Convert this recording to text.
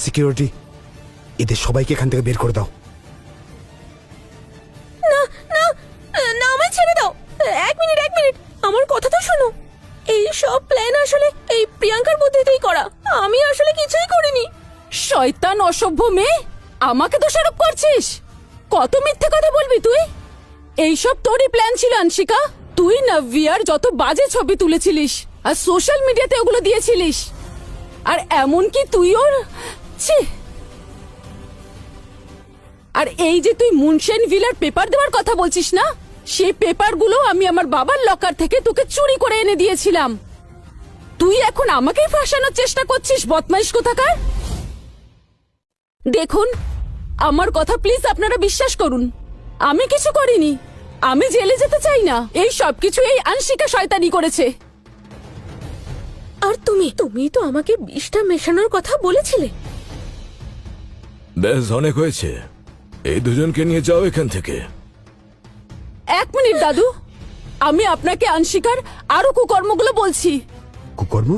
Security, এদের সবাইকে এখান থেকে বের করে দাও। না না না, আমায় ছেড়ে দাও। এক মিনিট আমার কথা তো শোনো। এই সব প্ল্যান আসলে এই প্রিয়াঙ্কার বুদ্ধিতেই করা। আমি আসলে কিছুই করিনি। শয়তান অসভ্য মেয়ে, আমাকে দোষারোপ করছিস? কত মিথ্যে কথা বলবি তুই? এইসব তোরই প্ল্যান ছিল আনশিকা। তুই নাভিয়ার যত বাজে ছবি তুলেছিলিস আর সোশ্যাল মিডিয়াতে ওগুলো দিয়েছিলিস, আর এমনকি তুই ওর ছি। আর এই যে তুই মুনশেন ভিলার পেপার দেওয়ার কথা বলছিস না, সেই পেপারগুলো আমি আমার বাবার লকার থেকে তোকে চুরি করে এনে দিয়েছিলাম। তুই এখন আমাকেই ফাঁসানোর চেষ্টা করছিস, বদমাইশ কোথাকার। দেখুন, আমার কথা প্লিজ আপনারা বিশ্বাস করুন, আমি কিছু করিনি। আমি জেলে যেতে চাই না। এই সবকিছু এই আনশিকা শয়তানি করেছে। আর তুমি তো আমাকে বিষটা মেশানোর কথা বলেছিলে। বেশ, অনেক হয়েছে। এই দুজনকে নিয়ে যাও এখান থেকে। এক মিনিট দাদু, আমি আপনাকে আনশিকার আরো কুকর্মগুলো বলছি। কুকর্ম?